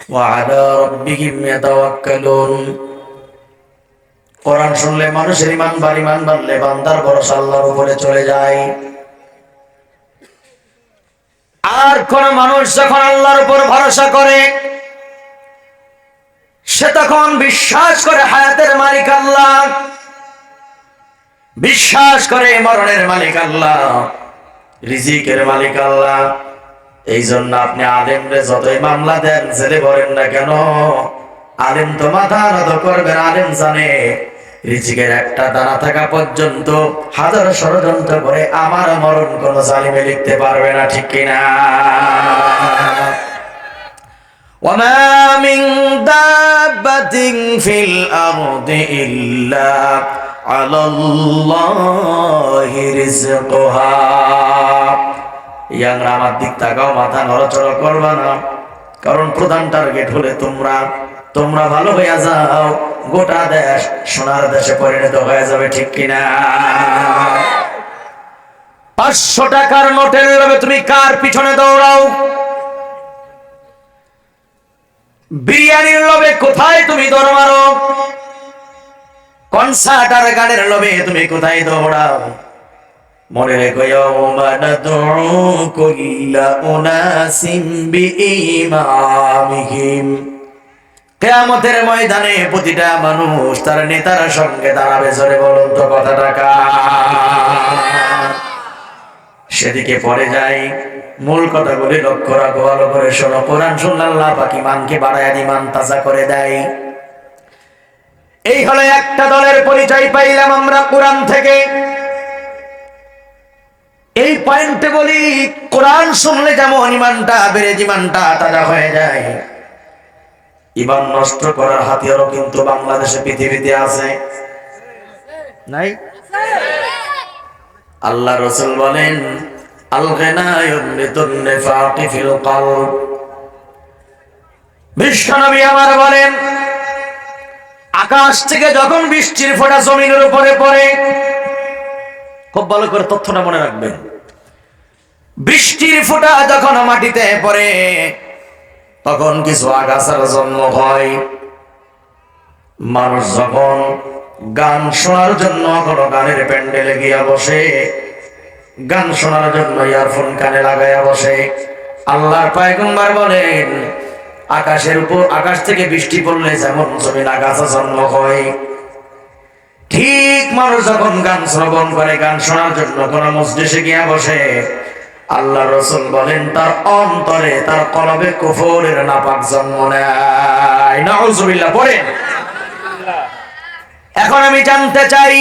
ওয়া আলা রাব্বিহিম ইয়াতাওয়াক্কালুন। কোরআন শুনলে মানুষের ঈমান বাড়লে বান্দার ভরসা আল্লাহর উপরে চলে যায়। আর কোন মানুষ যখন আল্লাহর উপর ভরসা করে সে তখন বিশ্বাস করে হায়াতের মালিক আল্লাহ, বিশ্বাস করে মরণের মালিক আল্লাহ, রিজিকের মালিক আল্লাহ। এই জন্য আপনি আলেমরে যতই মামলা দেন, জেলে ভরেন না কেন, আলেম তো মাথা নত করবেন। আলেম জানে রিজিকের একটা দানা থাকা পর্যন্ত হাজার ষড়যন্ত্র করে আমার মরণ কোন জালিমে লিখতে পারবে না, ঠিক কিনা? وما من دابة في الأرض إلا على الله رزقها। ইয়াংরা আমার দিক তাকাও, মাথা নড়াচড়া করবা না, কারণ প্রধান টার্গেট হলে তোমরা ভালো হইয়া যাও, গোটা দেশ সোনার দেশে পরিণত হয়ে যাবে, ঠিক কিনা? 500 টাকার নোটের লোভে তুমি কার পিছনে দৌড়াও? বিরিয়ানির লোভে কোথায় তুমি দৌড় মারো? কনসার্ট আর গানের লোভে তুমি কোথায় দৌড়াও? মনে রেখো, ইয়াউমা নাদউ কুল্লা উনাসিম বিইমামিহিম। কিয়ামতের ময়দানে প্রতিটা মানুষ তার নেতার সঙ্গে দাঁড়াবে। জোরে বলুন তো কথাটা কার? সেদিকে পড়ে যায়। মূল কথাগুলি লক্ষ্য রাখো, ভালো করে শোনো। কোরআন শুনলে আল্লাহ পাক ঈমানকে বাড়ায়, ঈমান তাজা করে দেয়। এই হলো একটা দলের পরিচয় পাইলাম আমরা কোরআন থেকে। এই পয়েন্টে বলি, কোরআন শুনলে যেমন ঈমানটা বেড়ে, ঈমানটা তাজা হয়ে যায়, ঈমান নষ্ট করার হাতিয়ারও কিন্তু বাংলাদেশে পৃথিবীতে আছে, নাই? আল্লাহ রাসূল বলেন, আল গিনায়ুন লিতুন নিফাকি ফিল কলব। বিশ্বনবী আমার বলেন, আকাশ থেকে যখন বৃষ্টির ফোঁটা জমিনের উপরে পড়ে, খুব ভালো করে তথ্যটা মনে রাখবেন, বৃষ্টির ফোঁটা যখন মাটিতে পড়ে তখন কিছু আগাছার জন্ম হয়। মানুষ যখন গান শোনার জন্য কোনো গানের প্যান্ডেলে গিয়া বসে, গান শোনার জন্য ইয়ারফোন কানে লাগাইয়া বসে, আল্লাহর পয়গম্বর বলেন, আকাশ থেকে বৃষ্টি পড়লে যেমন জমিন আগাছা জন্ম হয়, ঠিক মানুষ যখন গান শ্রবণ করে, গান শোনার জন্য কোন মজলিসে গিয়া বসে, আল্লাহ রাসূল বলেন তার অন্তরে, তার কলবে কুফরের নাপাক জন্ম নেয়। নাউযুবিল্লাহ পড়েন। এখন আমি জানতে চাই,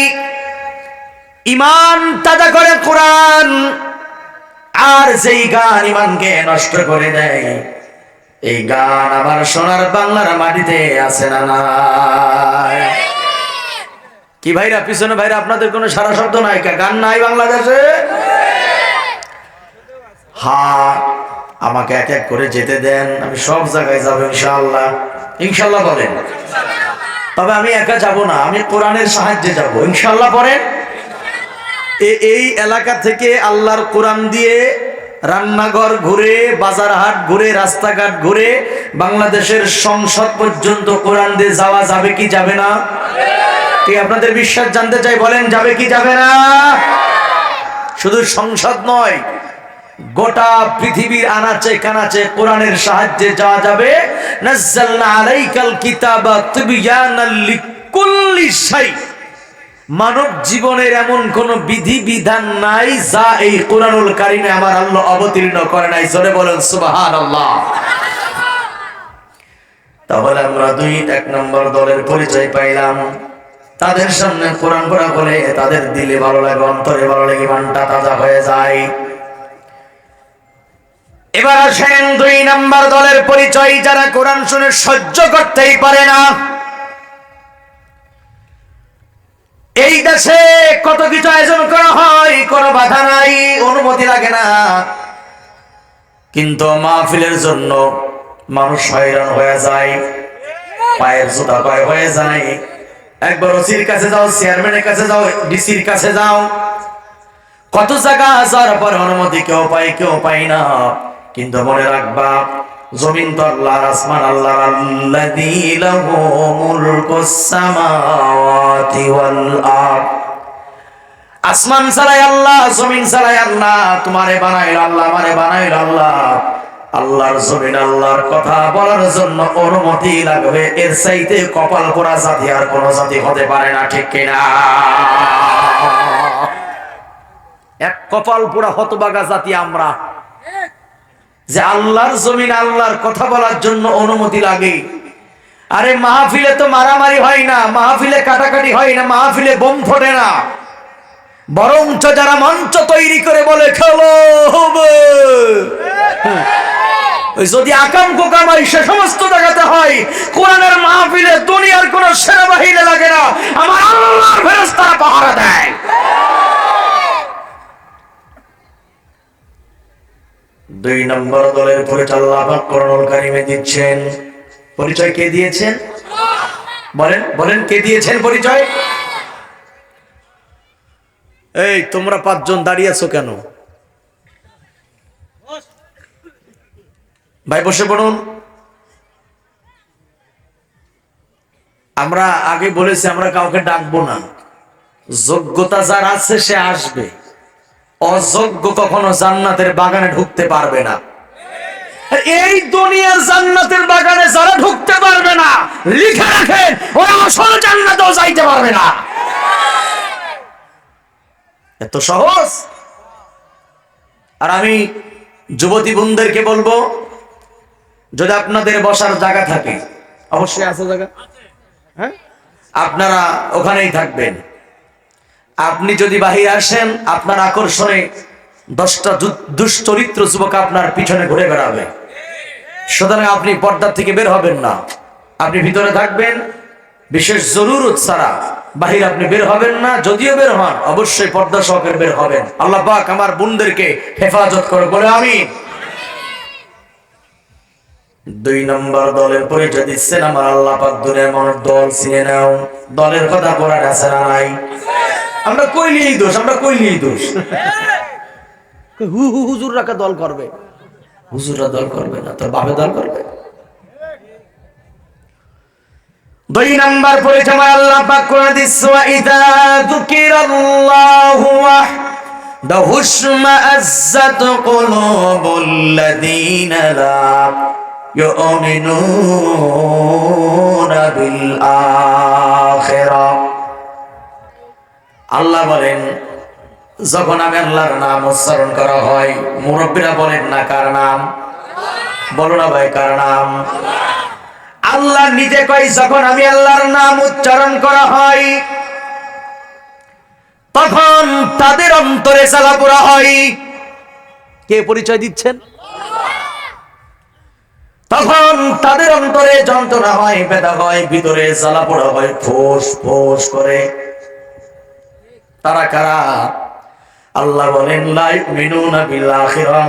ঈমান তাজা করে কোরআন, আর যেই গান ঈমানকে নষ্ট করে দেয়, এই গান আমার সোনার বাংলার মাটিতে আছে না নাই? কি ভাইরা, পিছনে ভাইরা আপনাদের কোনো সারা শব্দ নাই? গান নাই বাংলাদেশে? হ্যাঁ, আমাকে এক এক করে যেতে দেন, আমি সব জায়গায় যাবো ইনশাআল্লাহ। ইনশাআল্লাহ বলেন। তবে আমি একা যাব না, আমি কোরআনের সাহায্যে যাব, ইনশাআল্লাহ পড়েন। এই এলাকা থেকে আল্লাহর কোরআন দিয়ে রান্নাঘর ঘুরে, বাজার হাট ঘুরে, রাস্তাঘাট ঘুরে, বাংলাদেশের সংসদ পর্যন্ত কোরআন দিয়ে যাওয়া যাবে কি যাবে না? কি আপনাদের বিশ্বাস জানতে চাই, বলেন যাবে কি যাবে না? শুধু সংসদ নয়, গোটা পৃথিবীর আনাচে কানাচে কোরআনের সাহায্যে যাওয়া যাবে। নাযালনা আলাইকাল কিতাবা তিবয়ানাল লিকুল্লি শাই। মানব জীবনের এমন কোন বিধি বিধান নাই যা এই কোরআনুল কারিমে আমার আল্লাহ অবতীর্ণ করে নাই। জোরে বলেন সুবহানাল্লাহ। তাহলে আমরা এক নম্বর দলের পরিচয় পাইলাম। তাদের সামনে কোরআন পড়া বলে তাদের দিলে ভালো লাগে, অন্তরে ভালো লাগে, ঈমানটা তাজা হয়ে যায়। এবার আসেন 2 নম্বর দলের পরিচয়, যারা কোরআন শুনে সহ্য করতেই পারে না। এই দেশে কত কিছু আয়োজন করা হয়, কোনো বাধা নাই, অনুমতি লাগে না, কিন্তু মাহফিলের জন্য মানুষ হয়রান হয়ে যায়, পায়ের জুতা পায়ে হয়ে যায়। একবার ওসির কাছে যাও, চেয়ারম্যানের কাছে যাও, ডিসির কাছে যাও, কত জায়গা যাওয়ার পর অনুমতি কেউ পায় কেউ পায় না। কিন্তু মনে রাখবা, জমিন তো আল্লাহর, আসমান আল্লাহর। আল্লাযী লাহু মুলকুস সামাওয়াতি ওয়াল আরদ। আসমান ছাড়াই আল্লাহ, জমিন ছাড়াই আল্লাহ। তোমারে বানাইল আল্লাহ, আমারে বানাইল আল্লাহ। আল্লাহর জমিন, আল্লাহর কথা বলার জন্য অনুমতি লাগবে। এর চাইতে কপাল পোড়া জাতি আর কোন জাতি হতে পারে না, ঠিক কিনা? এক কপাল পোড়া হতভাগা জাতি আমরা, যে আল্লাহর জমিন, আল্লাহর কথা বলার জন্য অনুমতি লাগে। আরে মাহফিলে তো মারামারি হয় না, মাহফিলে কাটাকাটি হয় না, মাহফিলে বোম ফোটে না। বরঞ্চ যারা মঞ্চ তৈরি করে বলে খেলো হবে, যদি আকাম কোকামাই সে সমস্ত জায়গাতে হয়, কোরআনের মাহফিলে দুনিয়ার কোন সেনাবাহিনী লাগে না, আমার আল্লাহর ফেরেশতারা পাহারা দেয়। দুই নম্বর দলের পরিচয় আল্লাহ পাক কোরআনুল কারীমে দিচ্ছেন। পরিচয় কে দিয়েছেন? বলেন বলেন, কে দিয়েছেন পরিচয়? এই তোমরা পাঁচজন দাঁড়িয়ে আছো কেন? ভাই বসে পড়ুন। আমরা আগে বলেছি আমরা কাউকে ডাকবো না, যোগ্যতা যার আছে সে আসবে। অযোগ্য কখনো জান্নাতের বাগানে ঢুকতে পারবে না। এই দুনিয়ার জান্নাতের বাগানে যারা ঢুকতে পারবে না, লিখে রাখেন ওরা আসল জান্নাতেও যাইতে পারবে না। এত সহজ। আর আমি যুবতী বোনদেরকে বলবো, যদি আপনাদের বসার জায়গা থাকে, অবশ্যই আছে জায়গা, হ্যাঁ, আপনারা ওখানেই থাকবেন। আপনি যদি বাহিরে আসেন, আপনার আকর্ষণে 10টা দুশ্চরিত্র যুবক আপনার পিছনে ঘুরে বেড়াবে। সুতরাং আপনি পর্দা থেকে বের হবেন না, আপনি ভিতরে থাকবেন। বিশেষ জরুরত ছাড়া বাহিরে আপনি বের হবেন না। যদিও বের হন, অবশ্যই পর্দা সহকারে বের হবেন। আল্লাহ পাক আমার বোনদেরকে হেফাজত করে, বলে আমিন। দুই নম্বর দলের পরিচয় দিচ্ছেন আমার আল্লাহ পাক। দুনিয়ার মানুষ দল চিনে নাও, দলের কথা কোরআন আছে না নাই? আমরা কইলেই দোষ, আমরা কইলেই দোষ। হুজুর রাখা দল করবে, হুজুররা দল করবে না, তোর বাপে দল করবে। দুই নাম্বার পরিচয় আল্লাহ পাক করে দিচ্ছে, ওয়া ইযা যুকিরাল্লাহু ওয়াহদাহু ইশমাআজ্জাত কুলুবুল্লাযীনা লা ইউমিনুনা বিল আখিরাহ। আল্লাহ বলেন, যখন আমি আল্লাহর নাম উচ্চারণ করা হয়, মুরব্বীরা বলেন না কার নাম? বলো না ভাই, কার নাম? আল্লাহ নিজে কই, যখন আমি আল্লাহর নাম উচ্চারণ করা হয়, তখন তাদের অন্তরে জ্বালাপোড়া হয়। কে পরিচয় দিচ্ছেন? তখন তাদের অন্তরে যন্ত্রণা হয়, ব্যথা হয়, ভিতরে জ্বালাপোড়া হয়, ফোঁস ফোঁস করে। তারা কারা? আল্লাহ বলেন, লা ইউমিনুনা বিল আখিরাহ,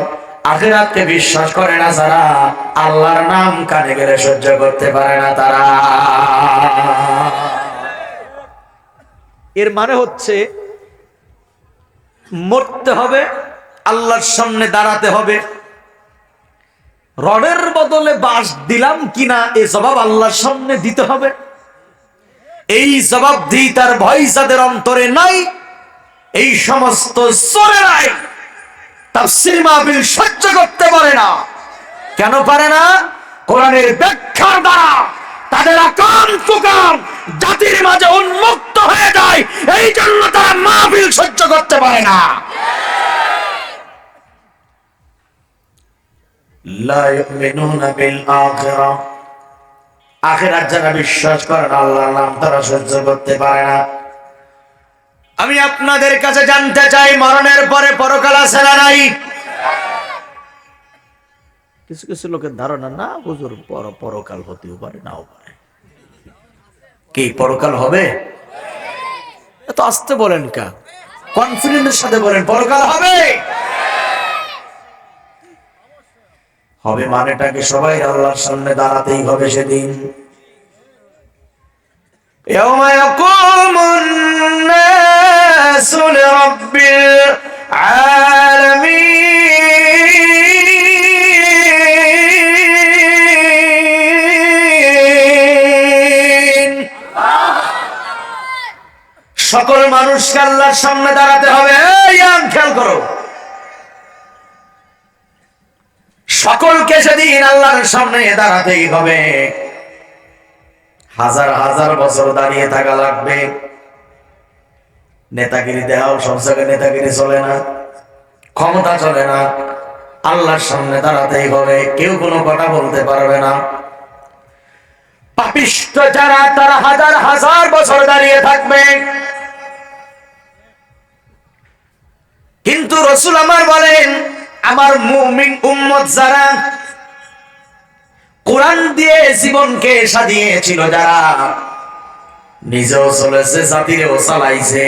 আখিরাতকে বিশ্বাস করে না যারা, আল্লাহর নাম কানে গেলে সহ্য করতে পারে না তারা। এর মানে হচ্ছে মরতে হবে, আল্লাহর সামনে দাঁড়াতে হবে। রডের বদলে বাঁশ দিলাম কিনা এ জবাব আল্লাহর সামনে দিতে হবে। এই জবাব দিই তার ভয় যাদের অন্তরে নাই, এই সমস্ত চোরেরাই তাফসীর মাহফিল সহ্য করতে পারে না। কেন পারে না? কোরআনের ব্যাখ্যার দ্বারা তাদের আকাম কুকাম জাতির মাঝে উন্মুক্ত হয়ে যায়, এই জন্য তারা মাহফিল সহ্য করতে পারে না। লা ইউমিনুনা বিল আখিরাহ, আখিরাত যারা বিশ্বাস করে না, আল্লাহর নাম তারা সহ্য করতে পারে না। আমি আপনাদের কাছে জানতে চাই, মরণের পরে পরকাল আছে না নাই? কিছু কিছু লোকের ধারণা, না হুজুর পরকাল হতেও পারে, নাও পারে। কি পরকাল হবে? এত আস্তে বলেন কা? কনফিডেন্সের সাথে বলেন, পরকাল হবে। হবে মানেটাকে সবাই আল্লাহর সামনে দাঁড়াতেই হবে সেদিন। ইয়াওমা ইয়াকুমুন নাসু লিরাব্বিল আলামিন। সকল মানুষকে আল্লাহর সামনে দাঁড়াতে হবে। এই খেয়াল করো, সকলকে সেদিন আল্লাহর সামনে দাঁড়াতেই হবে। হাজার হাজার বছর দাঁড়িয়ে থাকা লাগবে। নেতাগিরি দেখাও, সব জায়গায় নেতাগিরি চলে না, ক্ষমতা চলে না। আল্লাহর সামনে দাঁড়াতেই হবে, কেউ কোনো কথা বলতে পারবে না। পাপিষ্ঠ যারা, তারা হাজার হাজার বছর দাঁড়িয়ে থাকবে। কিন্তু রাসূল আমার বলেন, আমার মুমিন উম্মত যারা কোরআন দিয়ে জীবনকে সাজিয়েছিল, যারা নিজেও চলেছে, জাতিরেও চালাইছে,